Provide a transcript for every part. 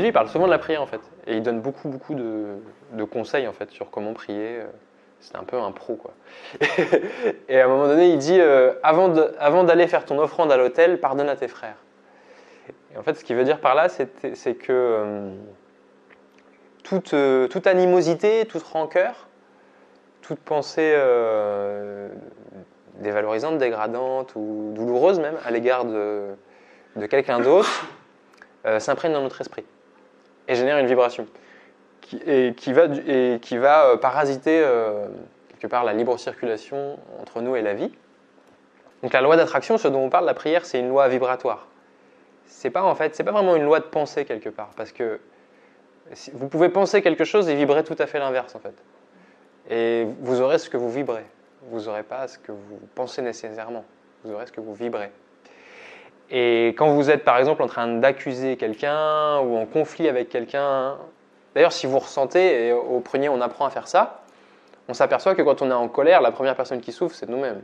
lui, il parle souvent de la prière en fait. Et il donne beaucoup de conseils en fait sur comment prier. C'est un peu un pro quoi. Et à un moment donné, il dit avant d'aller faire ton offrande à l'autel, pardonne à tes frères. Et en fait, ce qu'il veut dire par là, c'est que toute animosité, toute rancœur, toute pensée dévalorisante, dégradante ou douloureuse même à l'égard de quelqu'un d'autre s'imprègne dans notre esprit et génère une vibration qui va parasiter quelque part la libre circulation entre nous et la vie. Donc la loi d'attraction, ce dont on parle, la prière, c'est une loi vibratoire. C'est pas vraiment une loi de pensée quelque part, parce que vous pouvez penser quelque chose et vibrer tout à fait l'inverse en fait. Et vous aurez ce que vous vibrez. Vous n'aurez pas ce que vous pensez nécessairement. Vous aurez ce que vous vibrez. Et quand vous êtes par exemple en train d'accuser quelqu'un ou en conflit avec quelqu'un, d'ailleurs si vous ressentez, et au premier on apprend à faire ça, on s'aperçoit que quand on est en colère, la première personne qui souffre c'est nous-mêmes.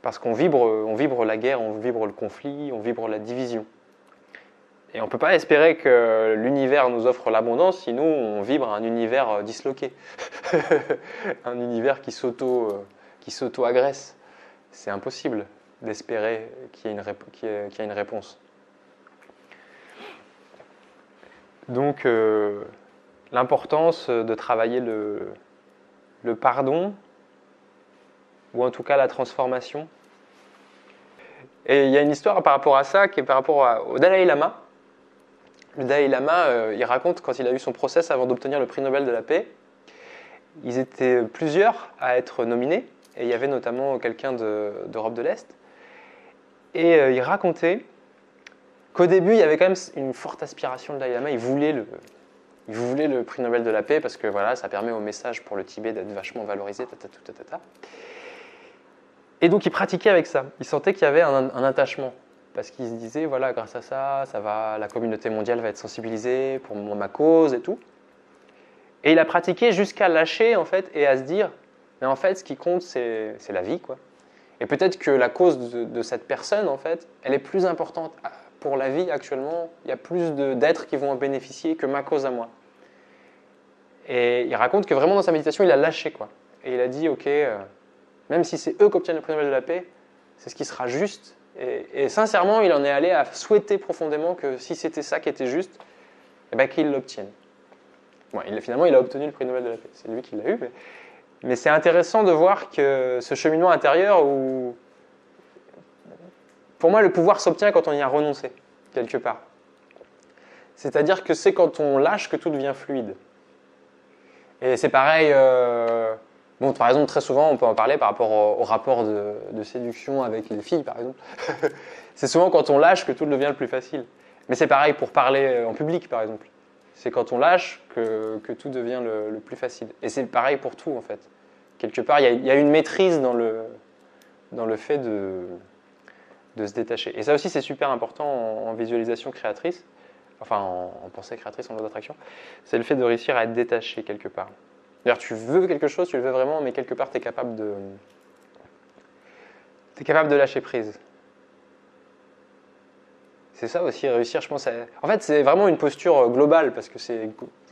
Parce qu'on vibre la guerre, on vibre le conflit, on vibre la division. Et on ne peut pas espérer que l'univers nous offre l'abondance si nous, on vibre un univers disloqué. Un univers qui s'auto-agresse. C'est impossible d'espérer qu'il y ait une réponse. Donc, l'importance de travailler le pardon, ou en tout cas la transformation. Et il y a une histoire par rapport à ça qui est par rapport au Dalai Lama. Le Dalai Lama, il raconte quand il a eu son process avant d'obtenir le prix Nobel de la paix, ils étaient plusieurs à être nominés, et il y avait notamment quelqu'un d'Europe de l'Est. Et il racontait qu'au début, il y avait quand même une forte aspiration de Dalai Lama, il voulait le prix Nobel de la paix parce que voilà, ça permet au message pour le Tibet d'être vachement valorisé, Et donc il pratiquait avec ça, il sentait qu'il y avait un attachement. Parce qu'il se disait, voilà, grâce à ça, la communauté mondiale va être sensibilisée pour ma cause et tout. Et il a pratiqué jusqu'à lâcher, en fait, et à se dire, mais en fait, ce qui compte, c'est la vie, quoi. Et peut-être que la cause de cette personne, en fait, elle est plus importante pour la vie actuellement. Il y a plus d'êtres qui vont en bénéficier que ma cause à moi. Et il raconte que vraiment, dans sa méditation, il a lâché, quoi. Et il a dit, ok, même si c'est eux qui obtiennent le prix Nobel de la paix, c'est ce qui sera juste. Et sincèrement, il en est allé à souhaiter profondément que si c'était ça qui était juste, eh ben, qu'il l'obtienne. Bon, finalement, il a obtenu le prix Nobel de la paix. C'est lui qui l'a eu. Mais c'est intéressant de voir que ce cheminement intérieur où, pour moi, le pouvoir s'obtient quand on y a renoncé, quelque part. C'est-à-dire que c'est quand on lâche que tout devient fluide. Et c'est pareil... Bon, par exemple, très souvent, on peut en parler par rapport au rapport de séduction avec les filles, par exemple. C'est souvent quand on lâche que tout devient le plus facile. Mais c'est pareil pour parler en public, par exemple. C'est quand on lâche que tout devient le plus facile. Et c'est pareil pour tout, en fait. Quelque part, il y a une maîtrise dans le fait de se détacher. Et ça aussi, c'est super important en visualisation créatrice, enfin en pensée créatrice, en loi d'attraction. C'est le fait de réussir à être détaché, quelque part. D'ailleurs, tu veux quelque chose, tu le veux vraiment, mais quelque part, tu es capable de lâcher prise. C'est ça aussi, réussir, je pense. En fait, c'est vraiment une posture globale, parce que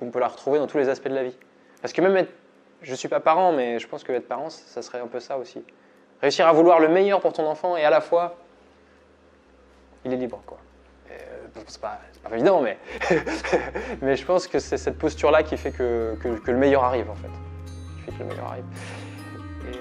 on peut la retrouver dans tous les aspects de la vie. Parce que même je ne suis pas parent, mais je pense que être parent, ça serait un peu ça aussi. Réussir à vouloir le meilleur pour ton enfant, et à la fois, il est libre, quoi. C'est pas évident, mais, mais je pense que c'est cette posture-là qui fait que le meilleur arrive, en fait. Qui fait que le meilleur arrive. Et